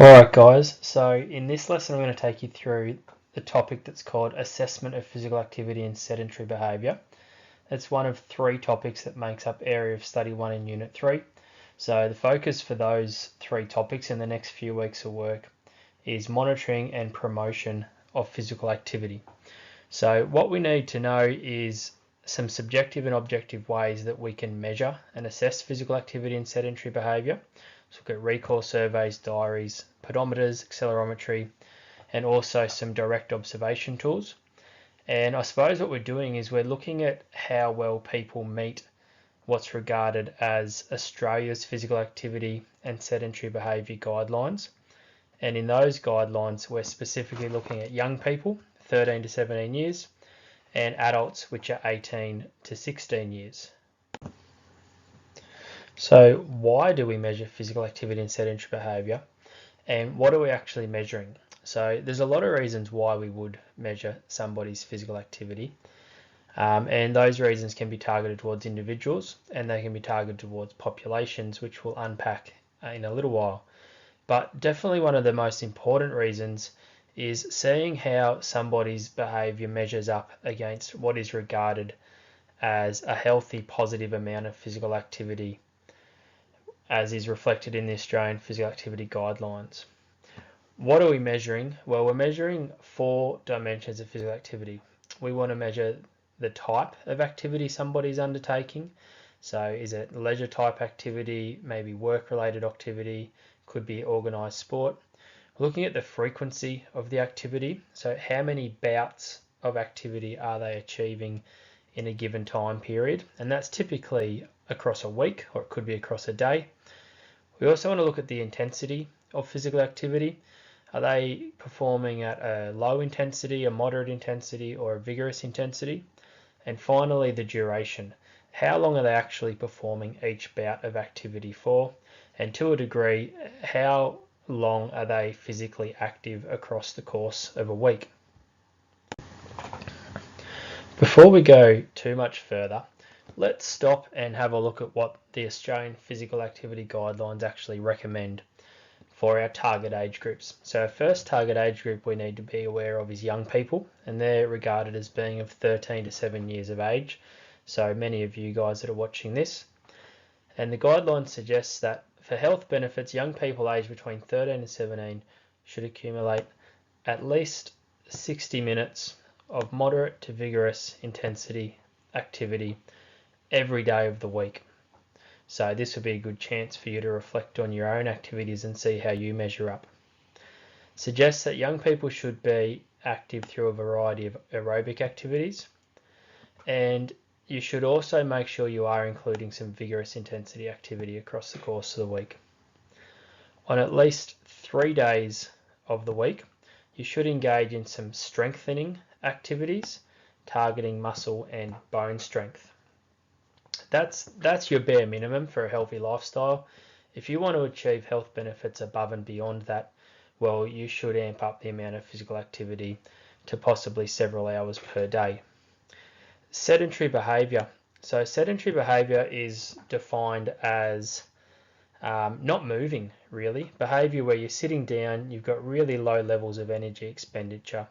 Alright guys, so in this lesson I'm going to take you through the topic that's called Assessment of Physical Activity and Sedentary Behaviour. It's one of three topics that makes up Area of Study 1 in Unit 3. So the focus for those three topics in the next few weeks of work is monitoring and promotion of physical activity. So what we need to know is some subjective and objective ways that we can measure and assess physical activity and sedentary behaviour. So look at recall surveys, diaries, pedometers, accelerometry, and also some direct observation tools. And I suppose what we're doing is we're looking at how well people meet what's regarded as Australia's physical activity and sedentary behaviour guidelines. And in those guidelines, we're specifically looking at young people, 13 to 17 years, and adults, which are 18 to 16 years. So why do we measure physical activity and sedentary behaviour, and what are we actually measuring? So there's a lot of reasons why we would measure somebody's physical activity, and those reasons can be targeted towards individuals and they can be targeted towards populations, which we'll unpack in a little while. But definitely one of the most important reasons is seeing how somebody's behaviour measures up against what is regarded as a healthy, positive amount of physical activity, as is reflected in the Australian Physical Activity Guidelines. What are we measuring? Well, we're measuring 4 dimensions of physical activity. We want to measure the type of activity somebody's undertaking. So is it leisure type activity, maybe work-related activity, could be organised sport. We're looking at the frequency of the activity. So how many bouts of activity are they achieving in a given time period? And that's typically across a week, or it could be across a day. We also want to look at the intensity of physical activity. Are they performing at a low intensity, a moderate intensity, or a vigorous intensity? And finally, the duration. How long are they actually performing each bout of activity for? And to a degree, how long are they physically active across the course of a week? Before we go too much further, let's stop and have a look at what the Australian Physical Activity Guidelines actually recommend for our target age groups. So our first target age group we need to be aware of is young people, and they're regarded as being of 13 to 7 years of age. So many of you guys that are watching this. And the guidelines suggest that for health benefits, young people aged between 13 and 17 should accumulate at least 60 minutes of moderate to vigorous intensity activity every day of the week. So this would be a good chance for you to reflect on your own activities and see how you measure up. Suggests that young people should be active through a variety of aerobic activities, and you should also make sure you are including some vigorous intensity activity across the course of the week. On at least 3 days of the week, you should engage in some strengthening activities, targeting muscle and bone strength. That's your bare minimum for a healthy lifestyle. If you want to achieve health benefits above and beyond that, well, you should amp up the amount of physical activity to possibly several hours per day. Sedentary behaviour. So sedentary behaviour is defined as not moving, really. Behaviour where you're sitting down, you've got really low levels of energy expenditure.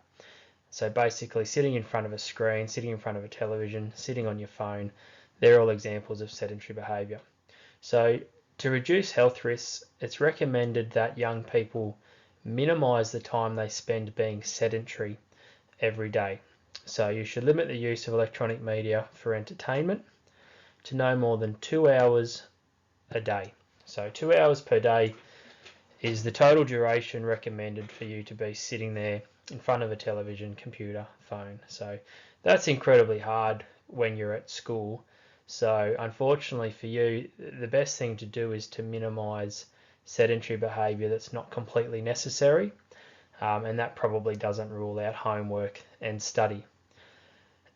So basically sitting in front of a screen, sitting in front of a television, sitting on your phone, they're all examples of sedentary behaviour. So to reduce health risks, it's recommended that young people minimise the time they spend being sedentary every day. So you should limit the use of electronic media for entertainment to no more than 2 hours a day. So 2 hours per day is the total duration recommended for you to be sitting there in front of a television, computer, phone. So that's incredibly hard when you're at school. So unfortunately for you, the best thing to do is to minimise sedentary behaviour that's not completely necessary, and that probably doesn't rule out homework and study.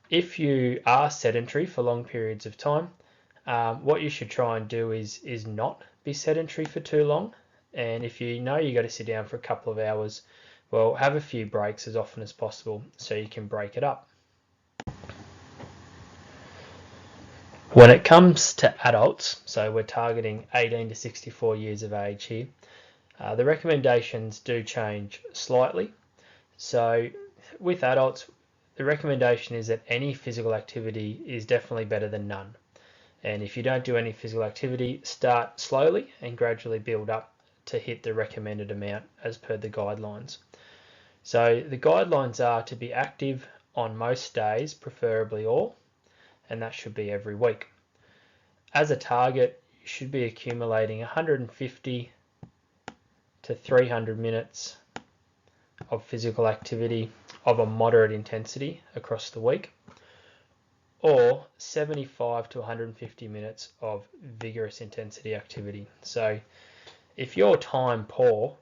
If you are sedentary for long periods of time, what you should try and do is not be sedentary for too long. And if you know you got to sit down for a couple of hours, well, have a few breaks as often as possible so you can break it up. When it comes to adults, so we're targeting 18 to 64 years of age here, The recommendations do change slightly. So with adults, the recommendation is that any physical activity is definitely better than none. And if you don't do any physical activity, start slowly and gradually build up to hit the recommended amount as per the guidelines. So the guidelines are to be active on most days, preferably all, and that should be every week. As a target, you should be accumulating 150 to 300 minutes of physical activity of a moderate intensity across the week, or 75 to 150 minutes of vigorous intensity activity. So if you're time poor,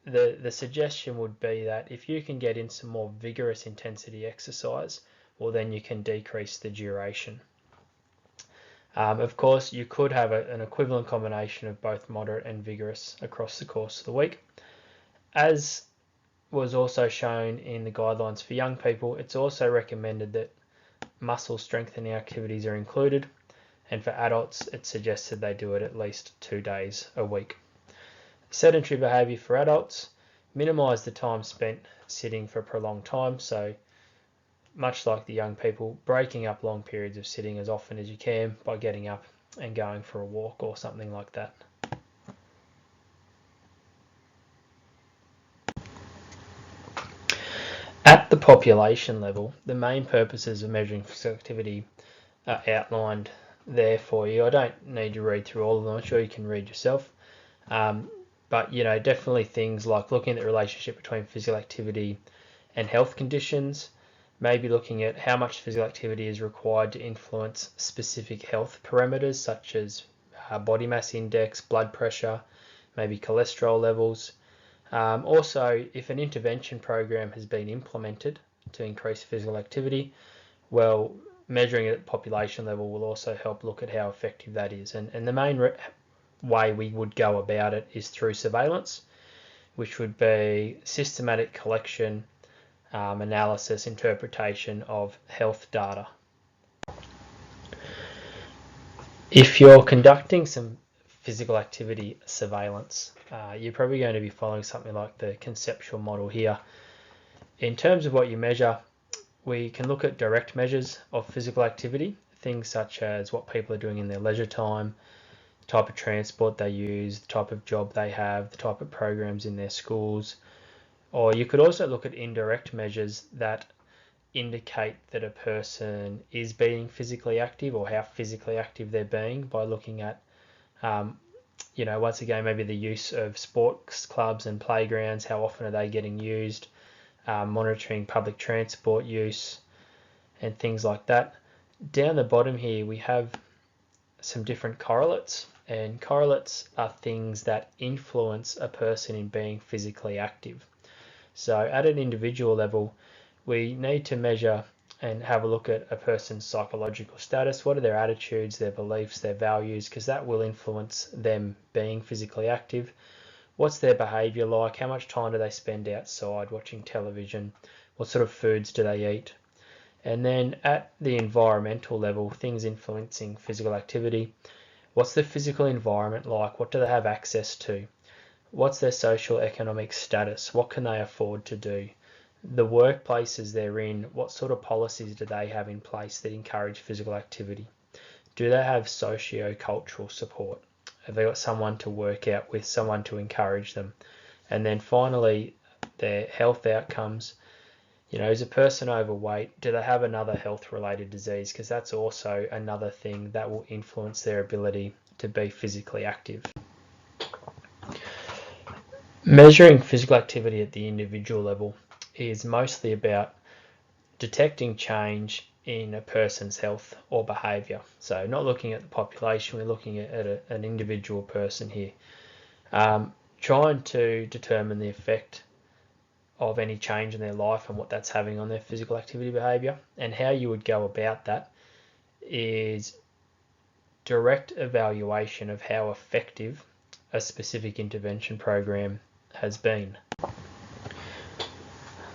the suggestion would be that if you can get in some more vigorous intensity exercise, well, then you can decrease the duration. Of course, you could have an equivalent combination of both moderate and vigorous across the course of the week. As was also shown in the guidelines for young people, it's also recommended that muscle strengthening activities are included, and for adults, it's suggested they do it at least 2 days a week. Sedentary behaviour for adults, minimise the time spent sitting for a prolonged time, so much like the young people, breaking up long periods of sitting as often as you can by getting up and going for a walk or something like that. At the population level, the main purposes of measuring physical activity are outlined there for you. I don't need to read through all of them. I'm sure you can read yourself. But definitely things like looking at the relationship between physical activity and health conditions, maybe looking at how much physical activity is required to influence specific health parameters such as body mass index, blood pressure, maybe cholesterol levels. Also, if an intervention program has been implemented to increase physical activity, well, measuring it at population level will also help look at how effective that is. And the main way we would go about it is through surveillance, which would be systematic collection, analysis, interpretation of health data. If you're conducting some physical activity surveillance, you're probably going to be following something like the conceptual model here. In terms of what you measure, we can look at direct measures of physical activity, things such as what people are doing in their leisure time, type of transport they use, the type of job they have, the type of programs in their schools. Or you could also look at indirect measures that indicate that a person is being physically active or how physically active they're being by looking at, once again, maybe the use of sports clubs and playgrounds, how often are they getting used, monitoring public transport use and things like that. Down the bottom here, we have some different correlates, and correlates are things that influence a person in being physically active. So at an individual level, we need to measure and have a look at a person's psychological status. What are their attitudes, their beliefs, their values, because that will influence them being physically active. What's their behaviour like? How much time do they spend outside watching television? What sort of foods do they eat? And then at the environmental level, things influencing physical activity. What's the physical environment like? What do they have access to? What's their social economic status? What can they afford to do? The workplaces they're in, what sort of policies do they have in place that encourage physical activity? Do they have socio-cultural support? Have they got someone to work out with, someone to encourage them? And then finally, their health outcomes. Is a person overweight? Do they have another health-related disease? Because that's also another thing that will influence their ability to be physically active. Measuring physical activity at the individual level is mostly about detecting change in a person's health or behaviour. So not looking at the population, we're looking at an individual person here. Trying to determine the effect of any change in their life and what that's having on their physical activity behaviour. And how you would go about that is direct evaluation of how effective a specific intervention program has been.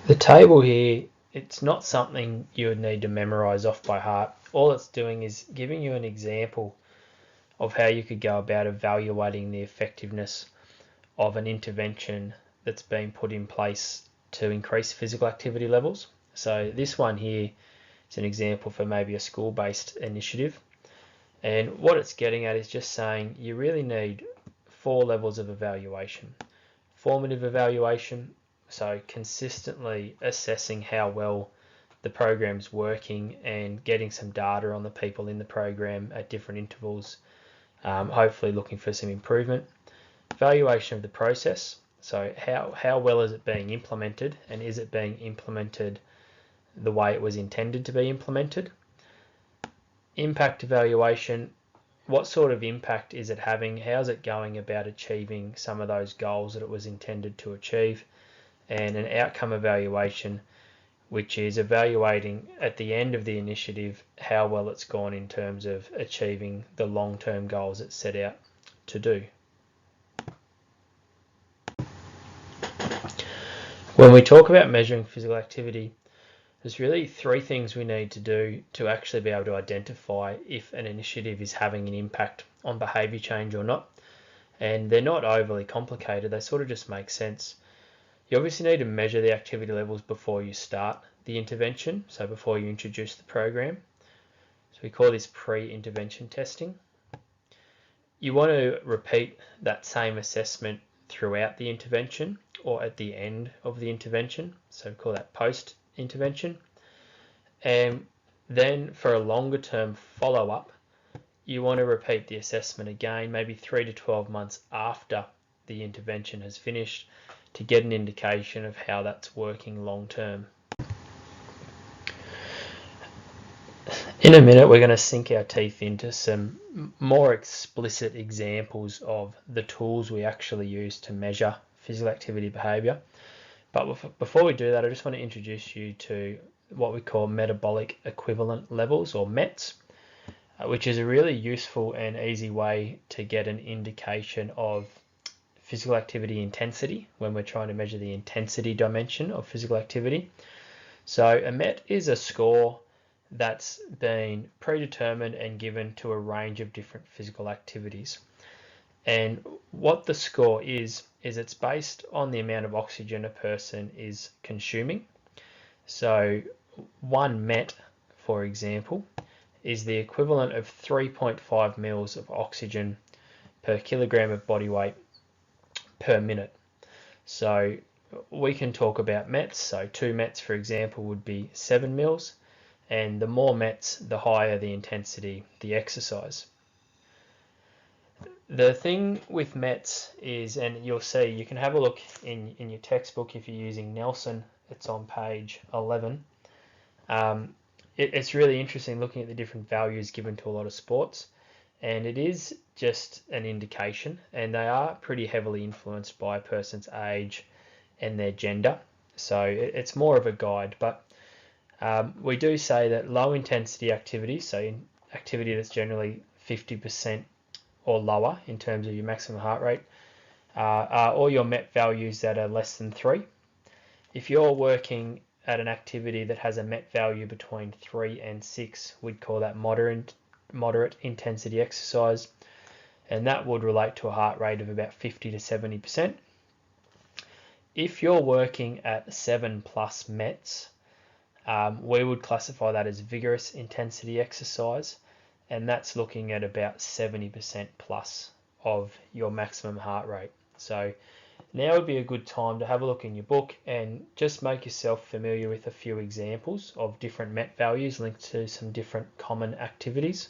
The table here, it's not something you would need to memorise off by heart. All it's doing is giving you an example of how you could go about evaluating the effectiveness of an intervention that's been put in place to increase physical activity levels. So this one here is an example for maybe a school-based initiative. And what it's getting at is just saying you really need 4 levels of evaluation. Formative evaluation, so consistently assessing how well the program's working and getting some data on the people in the program at different intervals, hopefully looking for some improvement. Evaluation of the process, so how well is it being implemented, and is it being implemented the way it was intended to be implemented? Impact evaluation, what sort of impact is it having? How's it going about achieving some of those goals that it was intended to achieve? And an outcome evaluation, which is evaluating at the end of the initiative how well it's gone in terms of achieving the long-term goals it set out to do. When we talk about measuring physical activity, there's really 3 things we need to do to actually be able to identify if an initiative is having an impact on behaviour change or not. And they're not overly complicated, they sort of just make sense. You obviously need to measure the activity levels before you start the intervention, so before you introduce the program. So we call this pre-intervention testing. You want to repeat that same assessment throughout the intervention or at the end of the intervention, so we call that post-intervention. And then for a longer term follow-up, you want to repeat the assessment again, maybe 3 to 12 months after the intervention has finished, to get an indication of how that's working long term. In a minute, we're going to sink our teeth into some more explicit examples of the tools we actually use to measure physical activity behaviour. But before we do that, I just want to introduce you to what we call metabolic equivalent levels, or METs, which is a really useful and easy way to get an indication of physical activity intensity when we're trying to measure the intensity dimension of physical activity. So a MET is a score that's been predetermined and given to a range of different physical activities. And what the score is it's based on the amount of oxygen a person is consuming. So 1 MET, for example, is the equivalent of 3.5 mils of oxygen per kilogram of body weight per minute. So we can talk about METs. So 2 METs, for example, would be 7 mils. And the more METs, the higher the intensity, the exercise. The thing with METs is, and you'll see, you can have a look in your textbook if you're using Nelson, it's on page 11. It's really interesting looking at the different values given to a lot of sports, and it is just an indication, and they are pretty heavily influenced by a person's age and their gender. So it's more of a guide, but we do say that low intensity activity, so activity that's generally 50% or lower in terms of your maximum heart rate, are all your MET values that are less than 3. If you're working at an activity that has a MET value between 3 and 6, we'd call that moderate intensity exercise, and that would relate to a heart rate of about 50 to 70%. If you're working at 7 plus METs, we would classify that as vigorous intensity exercise, and that's looking at about 70% plus of your maximum heart rate. So now would be a good time to have a look in your book and just make yourself familiar with a few examples of different MET values linked to some different common activities.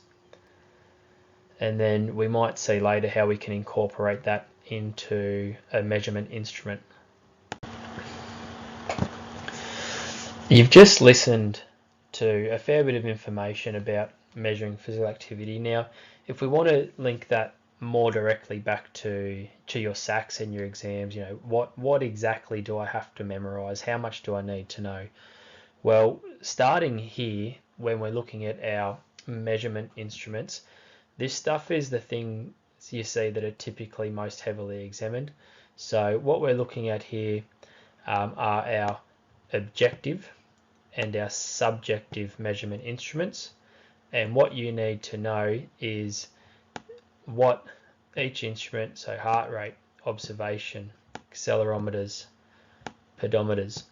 And then we might see later how we can incorporate that into a measurement instrument. You've just listened to a fair bit of information about measuring physical activity. Now, if we want to link that more directly back to your SACs and your exams, you know, what exactly do I have to memorize? How much do I need to know? Well, starting here, when we're looking at our measurement instruments, this stuff is the things you see that are typically most heavily examined. So what we're looking at here are our objective and our subjective measurement instruments, and what you need to know is what each instrument, so heart rate, observation, accelerometers, pedometers.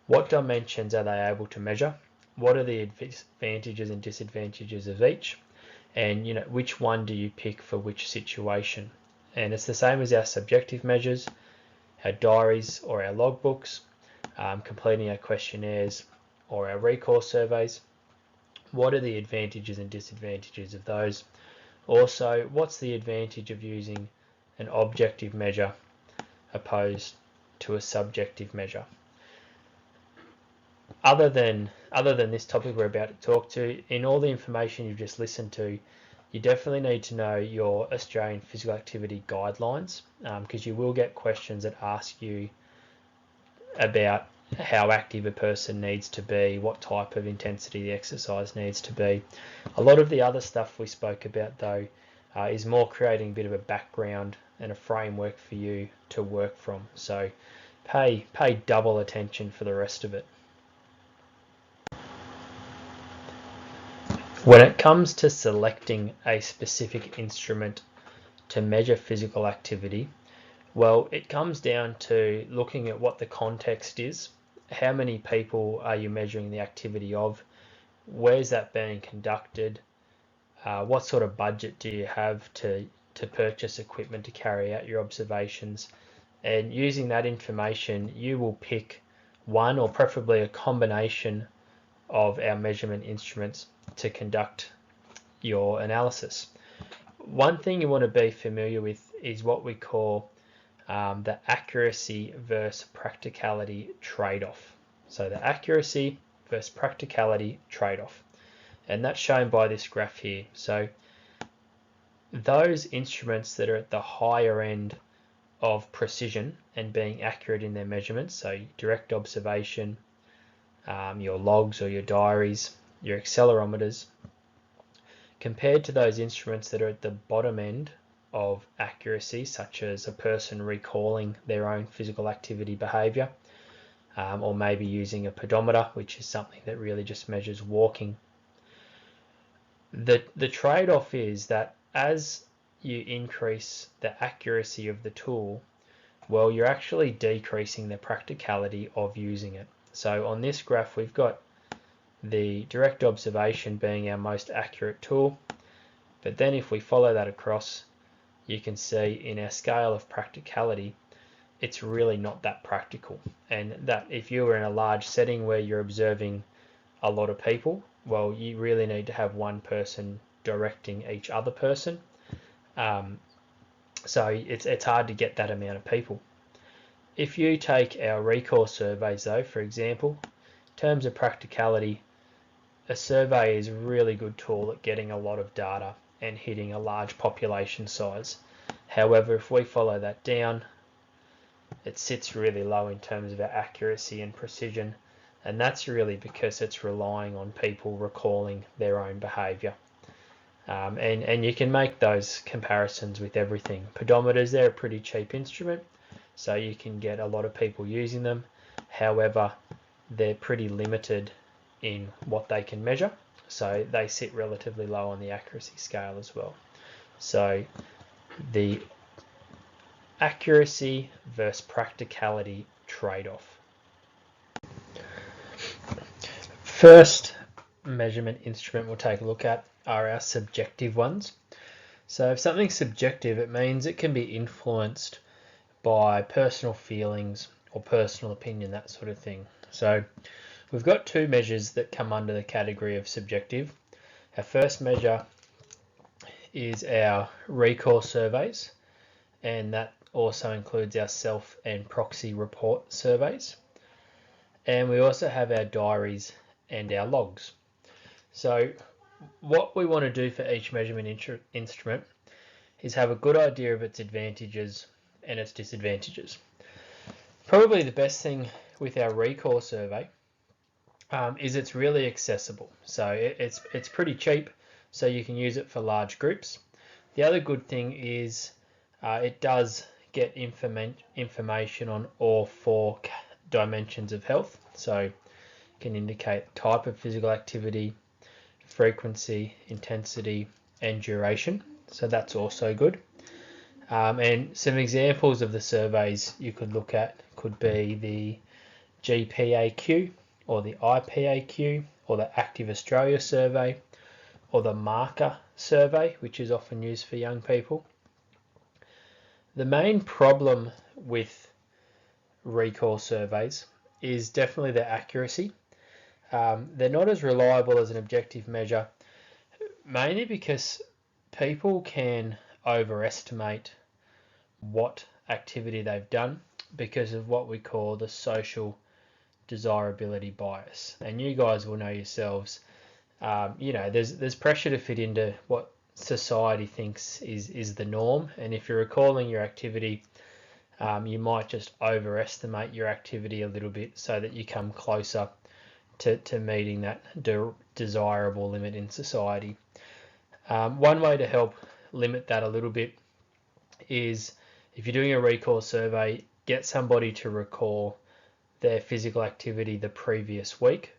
What dimensions are they able to measure? What are the advantages and disadvantages of each? And which one do you pick for which situation? And it's the same as our subjective measures, our diaries or our logbooks, completing our questionnaires or our recall surveys. What are the advantages and disadvantages of those? Also, what's the advantage of using an objective measure opposed to a subjective measure? Other than this topic we're about to talk to, in all the information you've just listened to, you definitely need to know your Australian physical activity guidelines, because you will get questions that ask you about how active a person needs to be, what type of intensity the exercise needs to be. A lot of the other stuff we spoke about, though, is more creating a bit of a background and a framework for you to work from. So pay double attention for the rest of it. When it comes to selecting a specific instrument to measure physical activity, well, it comes down to looking at what the context is. How many people are you measuring the activity of? Where's that being conducted? What sort of budget do you have to purchase equipment to carry out your observations? And using that information, you will pick one or preferably a combination of our measurement instruments to conduct your analysis. One thing you want to be familiar with is what we call the accuracy versus practicality trade-off. So the accuracy versus practicality trade-off, and that's shown by this graph here. So those instruments that are at the higher end of precision and being accurate in their measurements, so direct observation, your logs or your diaries, your accelerometers, compared to those instruments that are at the bottom end of accuracy, such as a person recalling their own physical activity behaviour, or maybe using a pedometer, which is something that really just measures walking. The trade-off is that as you increase the accuracy of the tool, well, you're actually decreasing the practicality of using it. So on this graph, we've got the direct observation being our most accurate tool, but then if we follow that across, you can see in our scale of practicality, it's really not that practical. And that if you were in a large setting where you're observing a lot of people, well, you really need to have one person directing each other person. So it's hard to get that amount of people. If you take our recall surveys, though, for example, in terms of practicality, a survey is a really good tool at getting a lot of data and hitting a large population size. However, if we follow that down, it sits really low in terms of our accuracy and precision, and that's really because it's relying on people recalling their own behaviour. And you can make those comparisons with everything. Pedometers, they're a pretty cheap instrument, so you can get a lot of people using them. However, they're pretty limited in what they can measure, so they sit relatively low on the accuracy scale as well. So the accuracy versus practicality trade-off. First measurement instrument we'll take a look at are our subjective ones. So if something's subjective, it means it can be influenced by personal feelings or personal opinion, that sort of thing. So we've got two measures that come under the category of subjective. Our first measure is our recall surveys, and that also includes our self and proxy report surveys. And we also have our diaries and our logs. So what we want to do for each measurement instrument is have a good idea of its advantages and its disadvantages. Probably the best thing with our recall survey is it's really accessible. So it's pretty cheap, so you can use it for large groups. The other good thing is it does get information on all four dimensions of health. So it can indicate type of physical activity, frequency, intensity, and duration. So that's also good. And some examples of the surveys you could look at could be the GPAQ or the IPAQ or the Active Australia survey or the Marker survey, which is often used for young people. The main problem with recall surveys is definitely their accuracy. They're not as reliable as an objective measure, mainly because people can overestimate what activity they've done because of what we call the social desirability bias. And you guys will know yourselves, there's pressure to fit into what society thinks is the norm. And if you're recalling your activity, you might just overestimate your activity a little bit so that you come closer to meeting that desirable limit in society. One way to help limit that a little bit is, if you're doing a recall survey, get somebody to recall their physical activity the previous week,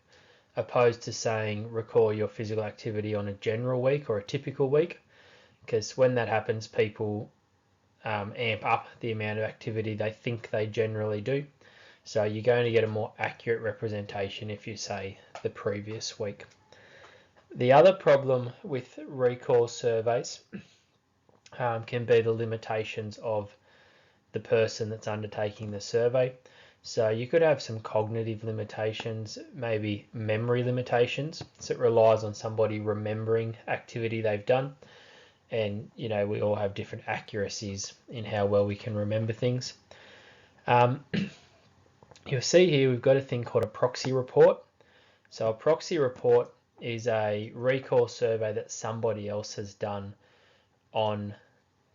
opposed to saying recall your physical activity on a general week or a typical week, because when that happens, people amp up the amount of activity they think they generally do. So you're going to get a more accurate representation if you say the previous week. The other problem with recall surveys can be the limitations of the person that's undertaking the survey. So you could have some cognitive limitations, maybe memory limitations. So it relies on somebody remembering activity they've done. And, we all have different accuracies in how well we can remember things. You'll see here we've got a thing called a proxy report. So a proxy report is a recall survey that somebody else has done on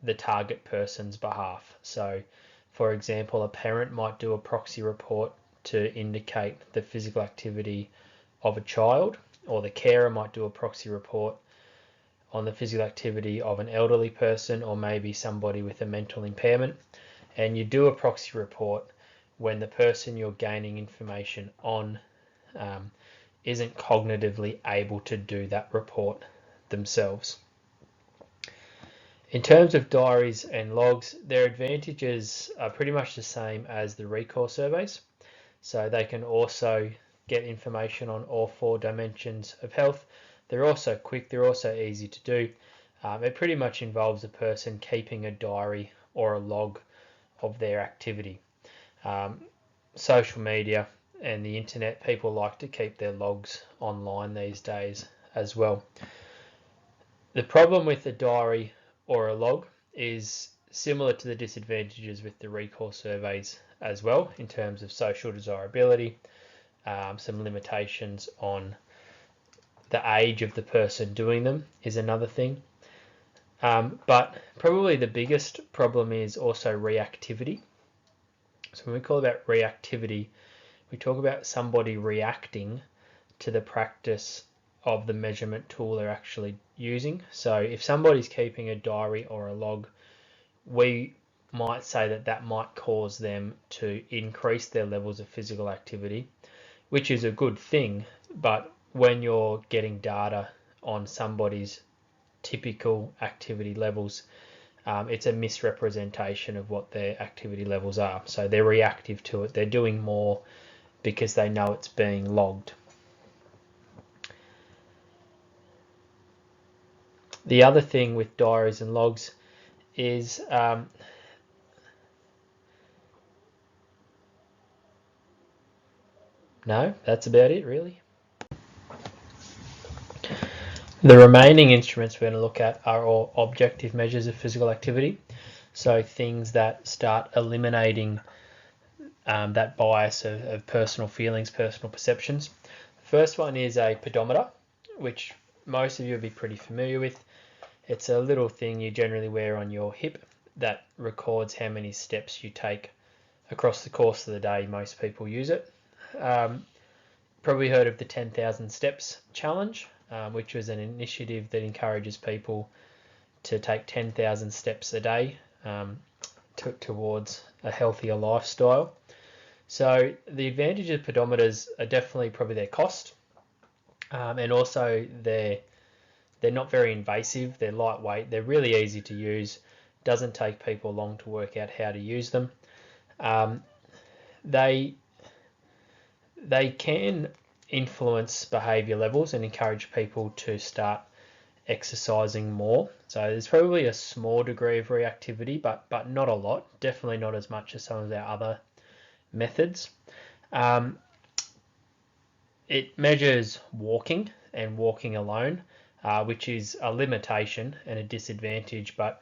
the target person's behalf. So, for example, a parent might do a proxy report to indicate the physical activity of a child, or the carer might do a proxy report on the physical activity of an elderly person, or maybe somebody with a mental impairment. And you do a proxy report when the person you're gaining information on isn't cognitively able to do that report themselves. In terms of diaries and logs, their advantages are pretty much the same as the recall surveys. So they can also get information on all 4 dimensions of health. They're also quick, they're also easy to do. It pretty much involves a person keeping a diary or a log of their activity. Social media and the internet, people like to keep their logs online these days as well. The problem with a diary or a log is similar to the disadvantages with the recall surveys as well, in terms of social desirability, some limitations on the age of the person doing them is another thing. But probably the biggest problem is also reactivity. So when we call about reactivity, we talk about somebody reacting to the practice of the measurement tool they're actually using. So if somebody's keeping a diary or a log, we might say that might cause them to increase their levels of physical activity, which is a good thing. But when you're getting data on somebody's typical activity levels, it's a misrepresentation of what their activity levels are. So they're reactive to it. They're doing more because they know it's being logged. The other thing with diaries and logs is no, that's about it really. The remaining instruments we're going to look at are all objective measures of physical activity. So things that start eliminating that bias of personal feelings, personal perceptions. First one is a pedometer, which most of you will be pretty familiar with. It's a little thing you generally wear on your hip that records how many steps you take across the course of the day. Most people use it. Probably heard of the 10,000 steps challenge, which was an initiative that encourages people to take 10,000 steps a day towards a healthier lifestyle. So the advantage of pedometers are definitely probably their cost, and also they're not very invasive. They're lightweight. They're really easy to use. Doesn't take people long to work out how to use them. They can influence behaviour levels and encourage people to start exercising more. So there's probably a small degree of reactivity, but not a lot. Definitely not as much as some of our other methods. It measures walking and walking alone, which is a limitation and a disadvantage, but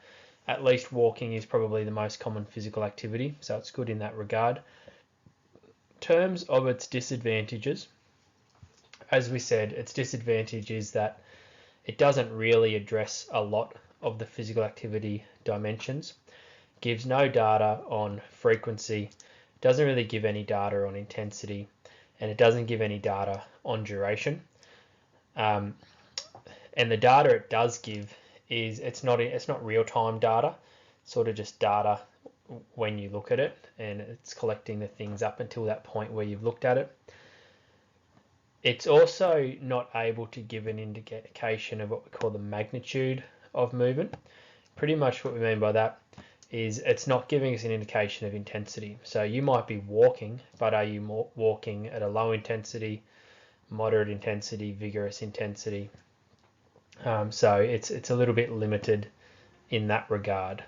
at least walking is probably the most common physical activity, so it's good in that regard. In terms of its disadvantages, as we said, its disadvantage is that it doesn't really address a lot of the physical activity dimensions, gives no data on frequency, doesn't really give any data on intensity, and it doesn't give any data on duration. And the data it does give is it's not real-time data, sort of just data when you look at it, and it's collecting the things up until that point where you've looked at it. It's also not able to give an indication of what we call the magnitude of movement. Pretty much what we mean by that is it's not giving us an indication of intensity. So you might be walking, but are you walking at a low intensity, moderate intensity, vigorous intensity? So it's a little bit limited in that regard.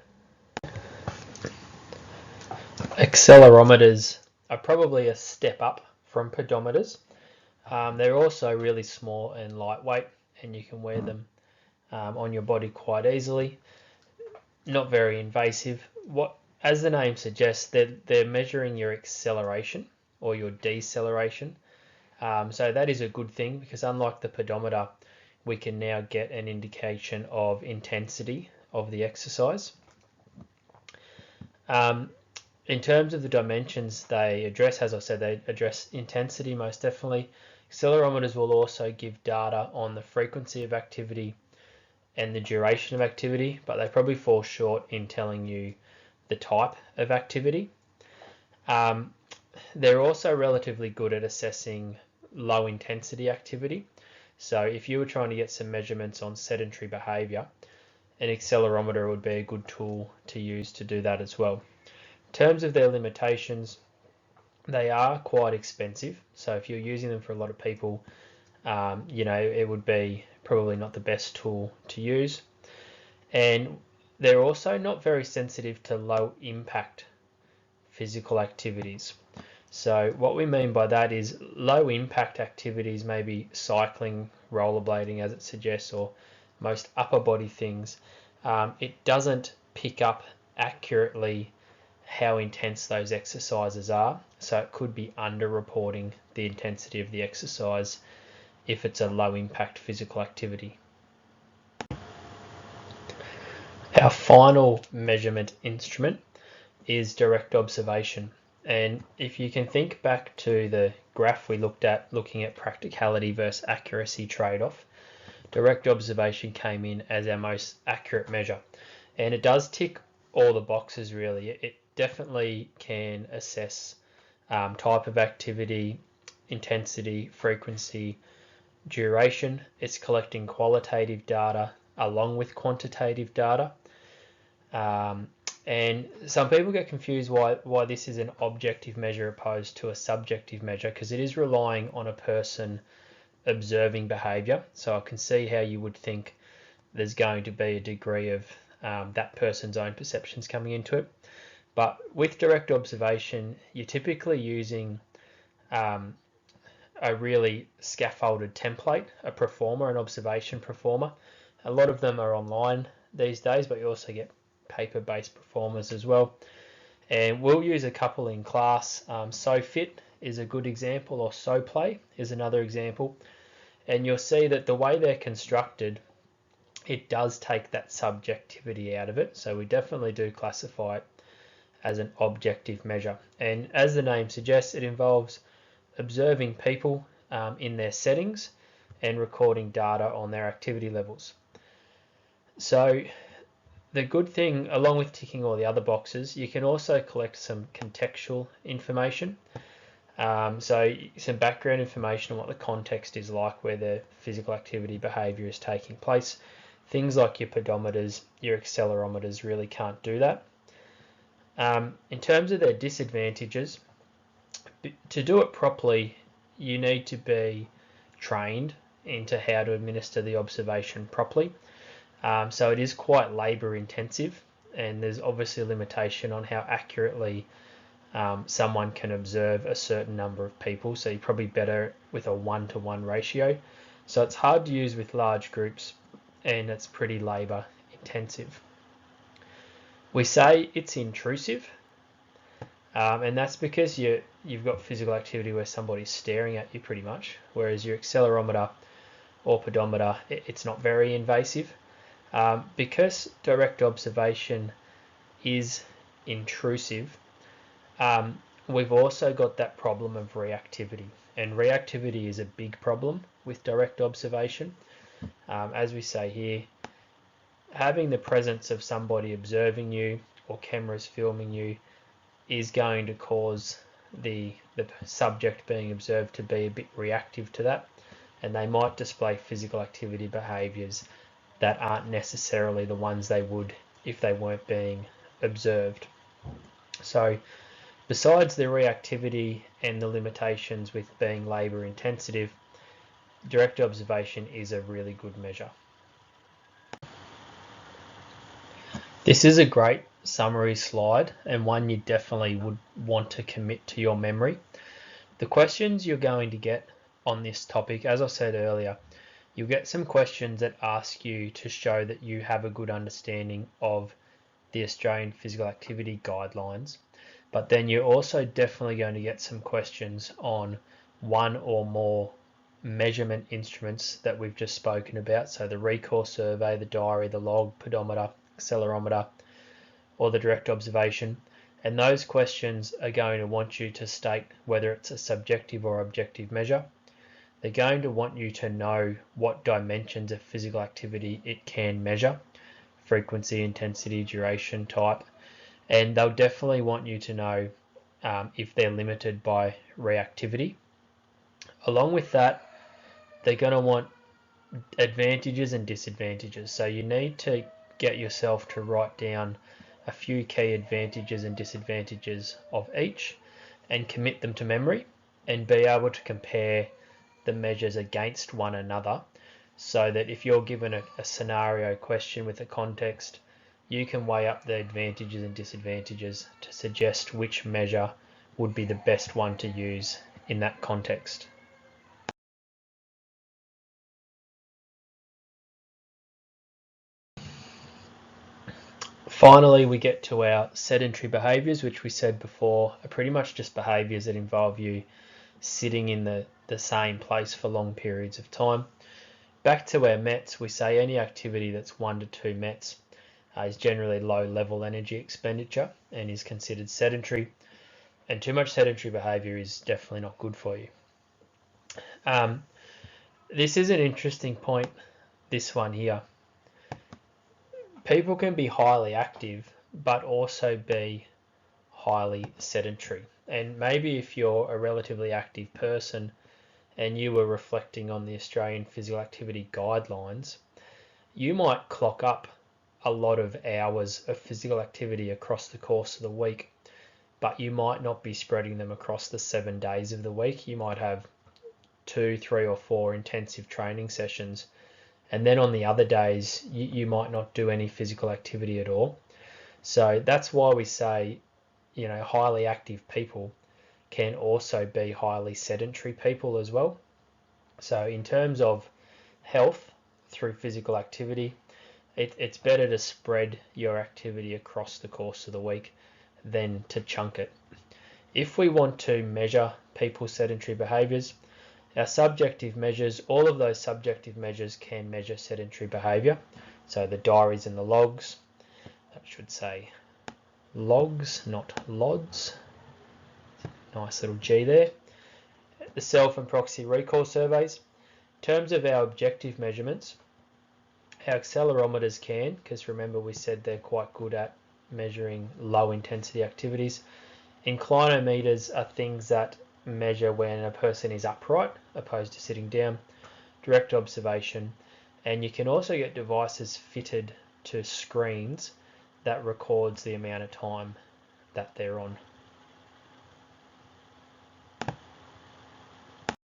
Accelerometers are probably a step up from pedometers. They're also really small and lightweight, and you can wear them on your body quite easily. Not very invasive. As the name suggests, they're measuring your acceleration or your deceleration. So that is a good thing, because unlike the pedometer, we can now get an indication of intensity of the exercise. In terms of the dimensions they address, as I said, they address intensity most definitely. Accelerometers will also give data on the frequency of activity and the duration of activity, but they probably fall short in telling you the type of activity. They're also relatively good at assessing low intensity activity. So if you were trying to get some measurements on sedentary behaviour, an accelerometer would be a good tool to use to do that as well. In terms of their limitations, they are quite expensive. So if you're using them for a lot of people, it would be probably not the best tool to use. And they're also not very sensitive to low impact physical activities. So what we mean by that is low impact activities, maybe cycling, rollerblading as it suggests, or most upper body things. It doesn't pick up accurately how intense those exercises are, so it could be underreporting the intensity of the exercise if it's a low impact physical activity. Our final measurement instrument is direct observation. And if you can think back to the graph we looked at, looking at practicality versus accuracy trade-off, direct observation came in as our most accurate measure. And it does tick all the boxes really. It definitely can assess type of activity, intensity, frequency, duration. It's collecting qualitative data along with quantitative data. And some people get confused why this is an objective measure opposed to a subjective measure, because it is relying on a person observing behaviour. So I can see how you would think there's going to be a degree of that person's own perceptions coming into it. But with direct observation, you're typically using a really scaffolded template, a proforma, an observation proforma. A lot of them are online these days, but you also get paper-based proformas as well. And we'll use a couple in class. SoFit is a good example, or SoPlay is another example. And you'll see that the way they're constructed, it does take that subjectivity out of it. So we definitely do classify it as an objective measure. And as the name suggests, it involves observing people in their settings and recording data on their activity levels. So the good thing, along with ticking all the other boxes, you can also collect some contextual information. So some background information on what the context is like where the physical activity behaviour is taking place. Things like your pedometers, your accelerometers really can't do that. In terms of their disadvantages, to do it properly, you need to be trained into how to administer the observation properly. So it is quite labour intensive, and there's obviously a limitation on how accurately someone can observe a certain number of people. So you're probably better with a 1-to-1 ratio. So it's hard to use with large groups, and it's pretty labour intensive. We say it's intrusive, and that's because you've got physical activity where somebody's staring at you pretty much, whereas your accelerometer or pedometer, it's not very invasive. Because direct observation is intrusive, we've also got that problem of reactivity, and reactivity is a big problem with direct observation. As we say here, having the presence of somebody observing you or cameras filming you is going to cause the subject being observed to be a bit reactive to that, and they might display physical activity behaviours that aren't necessarily the ones they would if they weren't being observed. So besides the reactivity and the limitations with being labour intensive, direct observation is a really good measure. This is a great summary slide, and one you definitely would want to commit to your memory. The questions you're going to get on this topic, as I said earlier, you'll get some questions that ask you to show that you have a good understanding of the Australian Physical Activity Guidelines, but then you're also definitely going to get some questions on one or more measurement instruments that we've just spoken about, so the recall survey, the diary, the log, pedometer, accelerometer, or the direct observation. And those questions are going to want you to state whether it's a subjective or objective measure. They're going to want you to know what dimensions of physical activity it can measure: frequency, intensity, duration, type, and they'll definitely want you to know if they're limited by reactivity. Along with that, they're going to want advantages and disadvantages. So you need to get yourself to write down a few key advantages and disadvantages of each and commit them to memory, and be able to compare the measures against one another, so that if you're given a scenario question with a context, you can weigh up the advantages and disadvantages to suggest which measure would be the best one to use in that context. Finally, we get to our sedentary behaviours, which we said before are pretty much just behaviours that involve you sitting in the same place for long periods of time. Back to our METs, we say any activity that's 1 to 2 METs is generally low level energy expenditure and is considered sedentary, and too much sedentary behaviour is definitely not good for you. This is an interesting point, this one here. People can be highly active but also be highly sedentary, and maybe if you're a relatively active person and you were reflecting on the Australian Physical Activity Guidelines, you might clock up a lot of hours of physical activity across the course of the week, but you might not be spreading them across the 7 days of the week. You might have 2, 3 or 4 intensive training sessions, and then on the other days you might not do any physical activity at all. So that's why we say, highly active people can also be highly sedentary people as well. So in terms of health through physical activity, it's better to spread your activity across the course of the week than to chunk it. If we want to measure people's sedentary behaviours, our subjective measures, all of those subjective measures can measure sedentary behaviour. So the diaries and the logs, that should say logs, not LODs. Nice little G there. The self and proxy recall surveys. In terms of our objective measurements, our accelerometers can, because remember we said they're quite good at measuring low intensity activities. Inclinometers are things that measure when a person is upright opposed to sitting down. Direct observation And you can also get devices fitted to screens that records the amount of time that they're on.